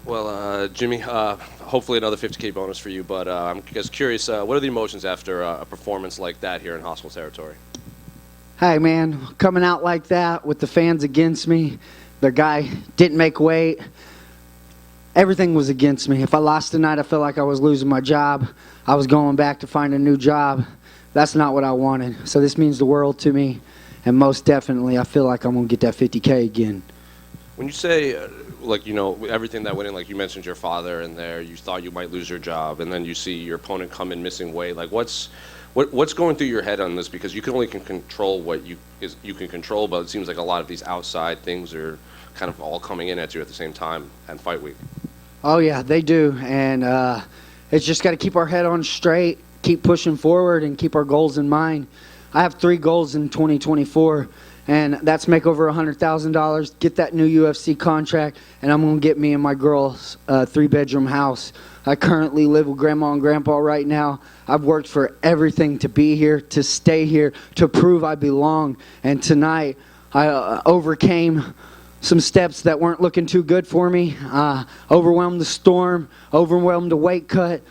Well, Jimmy, hopefully another 50K bonus for you, but I'm just curious, what are the emotions after a performance like that here in hostile territory? Hey, man, coming out like that with the fans against me, the guy didn't make weight. Everything was against me. If I lost tonight, I felt like I was losing my job. I was going back to find a new job. That's not what I wanted. So this means the world to me, and most definitely, I feel like I'm going to get that 50K again. When you say, like, everything that went in, like you mentioned your father in there, you thought you might lose your job, and then you see your opponent come in missing weight, like, what's going through your head on this? Because you can only control what you can control, but it seems like a lot of these outside things are kind of all coming in at you at the same time and fight week. Oh, yeah, they do. And it's just got to keep our head on straight, keep pushing forward, and keep our goals in mind. I have 3 goals in 2024, and that's make over $100,000, get that new UFC contract, and I'm going to get me and my girl's 3-bedroom house. I currently live with Grandma and Grandpa right now. I've worked for everything to be here, to stay here, to prove I belong. And tonight, I overcame some steps that weren't looking too good for me. Overwhelmed the storm, overwhelmed the weight cut.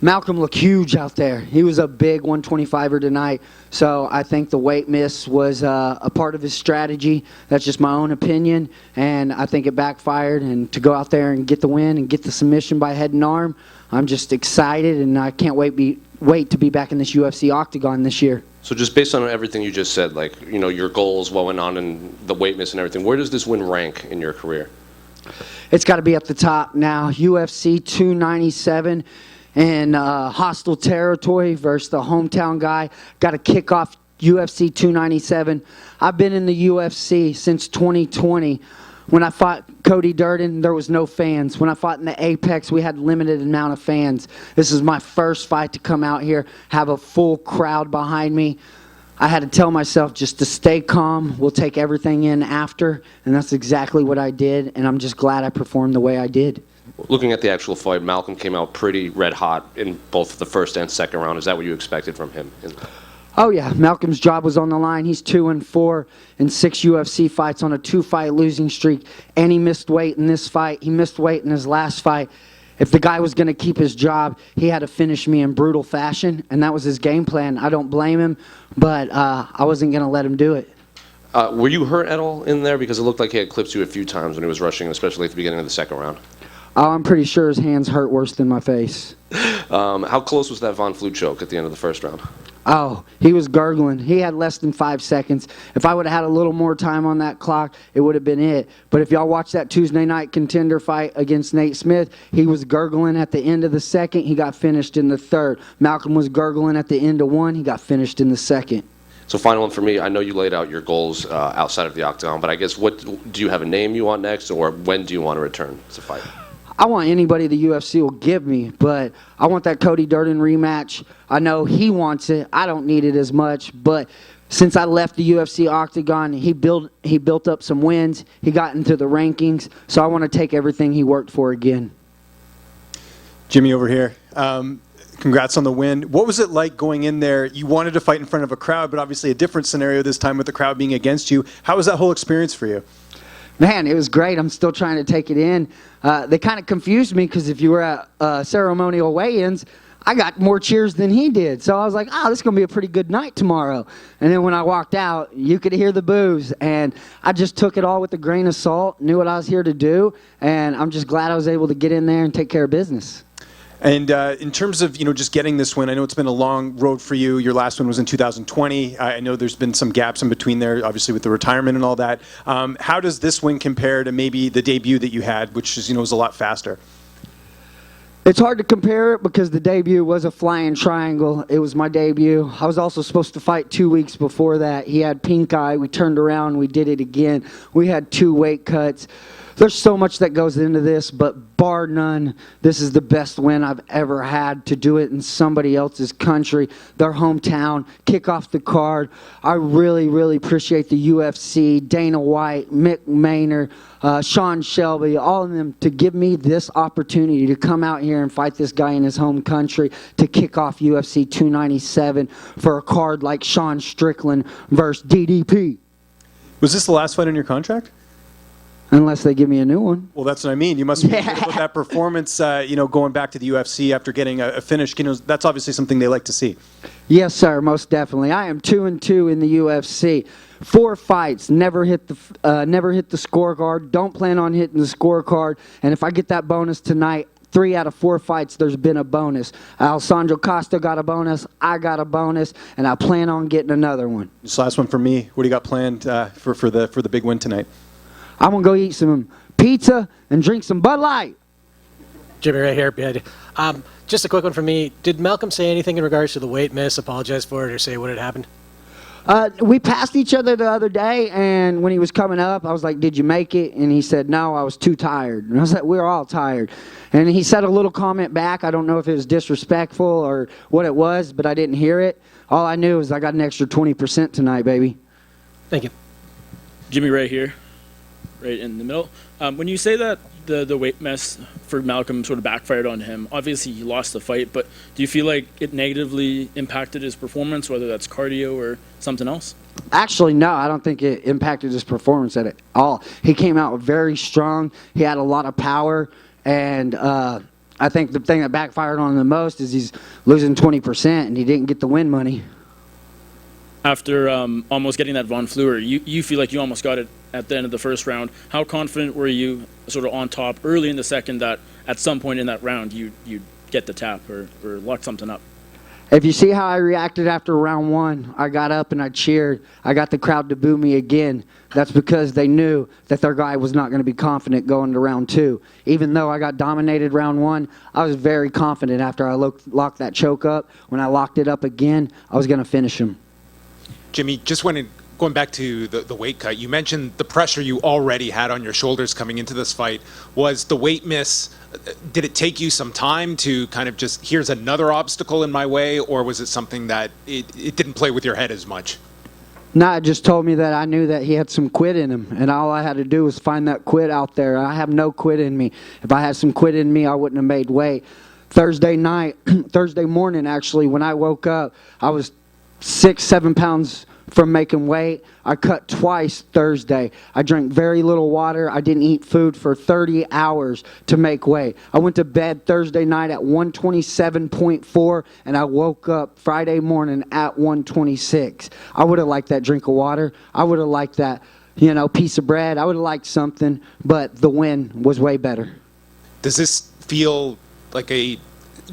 Malcolm looked huge out there. He was a big 125er tonight. So I think the weight miss was a part of his strategy. That's just my own opinion. And I think it backfired. And to go out there and get the win and get the submission by head and arm, I'm just excited. And I can't wait to be back in this UFC octagon this year. So just based on everything you just said, like, your goals, what went on, and the weight miss and everything, where does this win rank in your career? It's got to be at the top now. UFC 297 in hostile territory versus the hometown guy. Got to kick off UFC 297. I've been in the UFC since 2020. When I fought Cody Durden, there was no fans. When I fought in the Apex, we had limited amount of fans. This is my first fight to come out here, have a full crowd behind me. I had to tell myself just to stay calm. We'll take everything in after, and that's exactly what I did, and I'm just glad I performed the way I did. Looking at the actual fight, Malcolm came out pretty red hot in both the first and second round. Is that what you expected from him? Oh yeah, Malcolm's job was on the line. He's 2-4 in 6 UFC fights on a 2-fight losing streak, and he missed weight in this fight. He missed weight in his last fight. If the guy was going to keep his job, he had to finish me in brutal fashion, and that was his game plan. I don't blame him, but I wasn't going to let him do it. Were you hurt at all in there? Because it looked like he had clipped you a few times when he was rushing, especially at the beginning of the second round. Oh, I'm pretty sure his hands hurt worse than my face. How close was that Von Flue choke at the end of the first round? Oh, he was gurgling. He had less than 5 seconds. If I would have had a little more time on that clock, it would have been it. But if y'all watch that Tuesday night contender fight against Nate Smith, he was gurgling at the end of the second. He got finished in the third. Malcolm was gurgling at the end of one. He got finished in the second. So final one for me. I know you laid out your goals outside of the octagon, but I guess do you have a name you want next, or when do you want to return to fight? I want anybody the UFC will give me, but I want that Cody Durden rematch. I know he wants it. I don't need it as much, but since I left the UFC octagon, he built up some wins. He got into the rankings, so I want to take everything he worked for again. Jimmy over here. Congrats on the win. What was it like going in there? You wanted to fight in front of a crowd, but obviously a different scenario this time with the crowd being against you. How was that whole experience for you? Man, it was great. I'm still trying to take it in. They kind of confused me because if you were at ceremonial weigh-ins, I got more cheers than he did. So I was like, oh, this is going to be a pretty good night tomorrow. And then when I walked out, you could hear the boos. And I just took it all with a grain of salt, knew what I was here to do, and I'm just glad I was able to get in there and take care of business. And in terms of just getting this win, I know it's been a long road for you. Your last one was in 2020. I know there's been some gaps in between there, obviously with the retirement and all that. How does this win compare to maybe the debut that you had, which is was a lot faster? It's hard to compare it because the debut was a flying triangle. It was my debut. I was also supposed to fight 2 weeks before that. He had pink eye. We turned around. We did it again. We had 2 weight cuts. There's so much that goes into this, but bar none, this is the best win I've ever had to do it in somebody else's country, their hometown, kick off the card. I really, really appreciate the UFC, Dana White, Mick Maynard, Sean Shelby, all of them to give me this opportunity to come out here and fight this guy in his home country to kick off UFC 297 for a card like Sean Strickland versus DDP. Was this the last fight on your contract? unless they give me a new one. Well, that's what I mean. You must be Yeah. good about that performance, going back to the UFC after getting a finish. That's obviously something they like to see. Yes, sir, most definitely. I am 2-2 in the UFC. 4 fights, never hit the scorecard. Don't plan on hitting the scorecard. And if I get that bonus tonight, 3 out of 4 fights, there's been a bonus. Alessandro Costa got a bonus. I got a bonus, and I plan on getting another one. This last one for me. What do you got planned for the big win tonight? I'm gonna go eat some pizza and drink some Bud Light. Jimmy, right here. Just a quick one from me. Did Malcolm say anything in regards to the weight miss, apologize for it, or say what had happened? We passed each other the other day, and when he was coming up, I was like, "Did you make it?" And he said, "No, I was too tired." And I was like, "We're all tired." And he said a little comment back. I don't know if it was disrespectful or what it was, but I didn't hear it. All I knew is I got an extra 20% tonight, baby. Thank you. Jimmy, right here, right in the middle. When you say that the weight mess for Malcolm sort of backfired on him, obviously he lost the fight, but do you feel like it negatively impacted his performance, whether that's cardio or something else? Actually, no, I don't think it impacted his performance at all. He came out very strong. He had a lot of power, and I think the thing that backfired on him the most is he's losing 20%, and he didn't get the win money. After almost getting that Von Fleur, you feel like you almost got it at the end of the first round. How confident were you sort of on top early in the second that at some point in that round you'd get the tap or lock something up? If you see how I reacted after round 1, I got up and I cheered. I got the crowd to boo me again. That's because they knew that their guy was not going to be confident going to round 2. Even though I got dominated round 1, I was very confident after I locked that choke up. When I locked it up again, I was going to finish him. Jimmy, going back to the weight cut, you mentioned the pressure you already had on your shoulders coming into this fight. Was the weight miss, did it take you some time to kind of just, here's another obstacle in my way, or was it something that it didn't play with your head as much? No, it just told me that I knew that he had some quit in him, and all I had to do was find that quit out there. I have no quit in me. If I had some quit in me, I wouldn't have made weight. Thursday morning, actually, when I woke up, I was 6-7 pounds from making weight. I cut twice Thursday. I drank very little water. I didn't eat food for 30 hours to make weight. I went to bed Thursday night at 127.4, and I woke up Friday morning at 126. I would have liked that drink of water. I would have liked that, piece of bread. I would have liked something, but the win was way better. Does this feel like a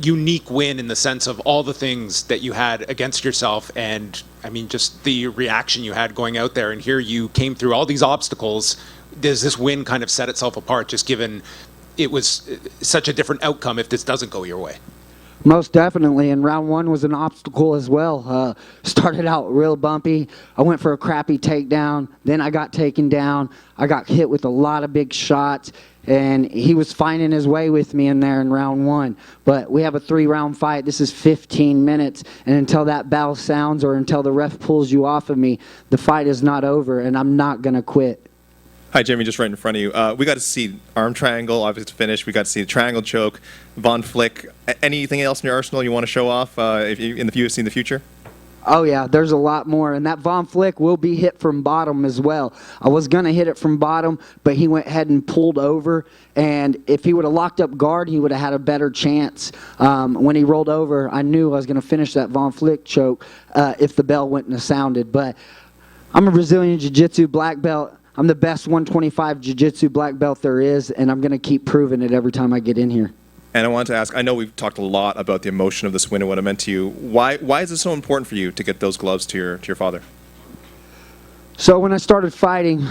unique win in the sense of all the things that you had against yourself, and I mean just the reaction you had going out there, and here you came through all these obstacles? Does this win kind of set itself apart, just given it was such a different outcome if this doesn't go your way? Most definitely, and round 1 was an obstacle as well. Started out real bumpy. I went for a crappy takedown. Then I got taken down. I got hit with a lot of big shots, and he was finding his way with me in there in round 1. But we have a 3-round fight. This is 15 minutes, and until that bell sounds or until the ref pulls you off of me, the fight is not over, and I'm not going to quit. Hi, Jimmy, just right in front of you. We got to see arm triangle, obviously to finish. We got to see the triangle choke, Von Flick. Anything else in your arsenal you want to show off if you in the UFC in the future? Oh, yeah, there's a lot more. And that Von Flick will be hit from bottom as well. I was going to hit it from bottom, but he went ahead and pulled over. And if he would have locked up guard, he would have had a better chance. When he rolled over, I knew I was going to finish that Von Flick choke if the bell wouldn't have sounded. But I'm a Brazilian Jiu-Jitsu black belt. I'm the best 125 Jiu-Jitsu black belt there is, and I'm going to keep proving it every time I get in here. And I wanted to ask, I know we've talked a lot about the emotion of this win and what it meant to you. Why is it so important for you to get those gloves to your father? So when I started fighting,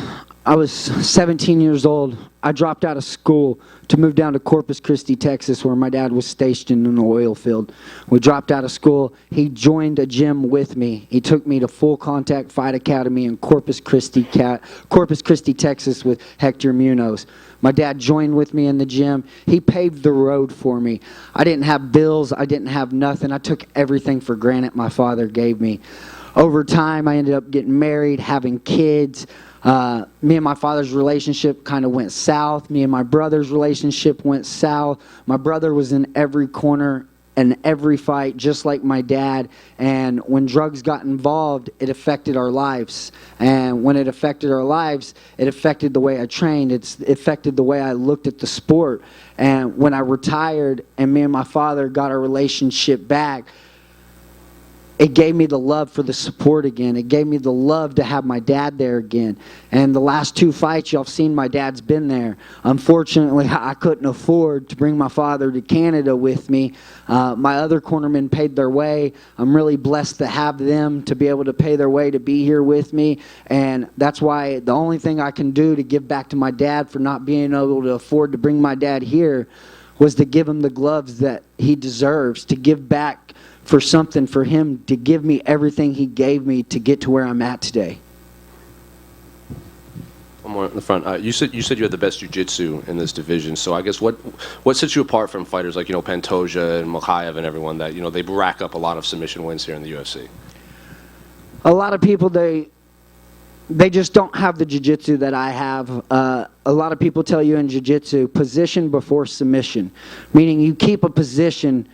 I was 17 years old. I dropped out of school to move down to Corpus Christi, Texas, where my dad was stationed in the oil field. We dropped out of school. He joined a gym with me. He took me to Full Contact Fight Academy in Corpus Christi, Texas with Hector Munoz. My dad joined with me in the gym. He paved the road for me. I didn't have bills. I didn't have nothing. I took everything for granted my father gave me. Over time, I ended up getting married, having kids. Me and my father's relationship kind of went south. Me and my brother's relationship went south. My brother was in every corner in every fight, just like my dad. And when drugs got involved, it affected our lives. And when it affected our lives, it affected the way I trained. It affected the way I looked at the sport. And when I retired and me and my father got our relationship back, it gave me the love for the support again. It gave me the love to have my dad there again. And the last 2 fights, y'all have seen my dad's been there. Unfortunately, I couldn't afford to bring my father to Canada with me. My other cornermen paid their way. I'm really blessed to have them to be able to pay their way to be here with me. And that's why the only thing I can do to give back to my dad for not being able to afford to bring my dad here was to give him the gloves that he deserves, to give back for something for him, to give me everything he gave me to get to where I'm at today. One more in the front. You said you had the best jiu-jitsu in this division. So I guess what sets you apart from fighters like Pantoja and Makhaev and everyone that they rack up a lot of submission wins here in the UFC? A lot of people they just don't have the jiu-jitsu that I have. A lot of people tell you in jiu-jitsu, position before submission, meaning you keep a position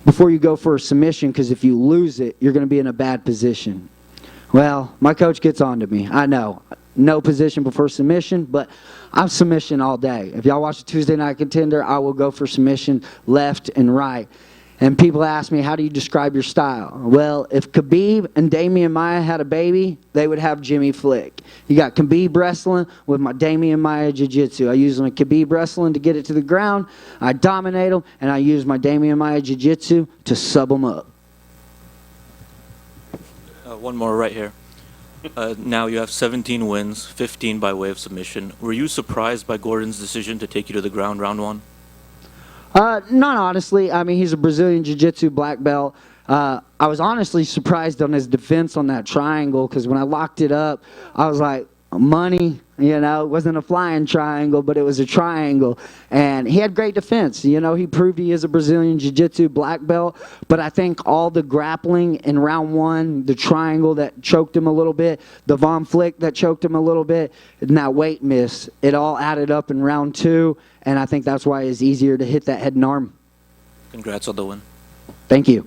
before you go for a submission, because if you lose it, you're going to be in a bad position. Well, my coach gets on to me. I know. No position before submission, but I'm submission all day. If y'all watch the Tuesday Night Contender, I will go for submission left and right. And people ask me, how do you describe your style? Well, if Khabib and Damian Maia had a baby, they would have Jimmy Flick. You got Khabib wrestling with my Damian Maia jiu-jitsu. I use my Khabib wrestling to get it to the ground. I dominate them, and I use my Damian Maia jiu-jitsu to sub them up. One more right here. Now you have 17 wins, 15 by way of submission. Were you surprised by Gordon's decision to take you to the ground round 1? Not honestly. I mean, he's a Brazilian Jiu-Jitsu black belt. I was honestly surprised on his defense on that triangle, because when I locked it up, I was like, money, it wasn't a flying triangle, but it was a triangle. And he had great defense. He proved he is a Brazilian Jiu-Jitsu black belt. But I think all the grappling in round 1, the triangle that choked him a little bit, the Von Flick that choked him a little bit, and that weight miss, it all added up in round 2. And I think that's why it's easier to hit that head and arm. Congrats on the win. Thank you.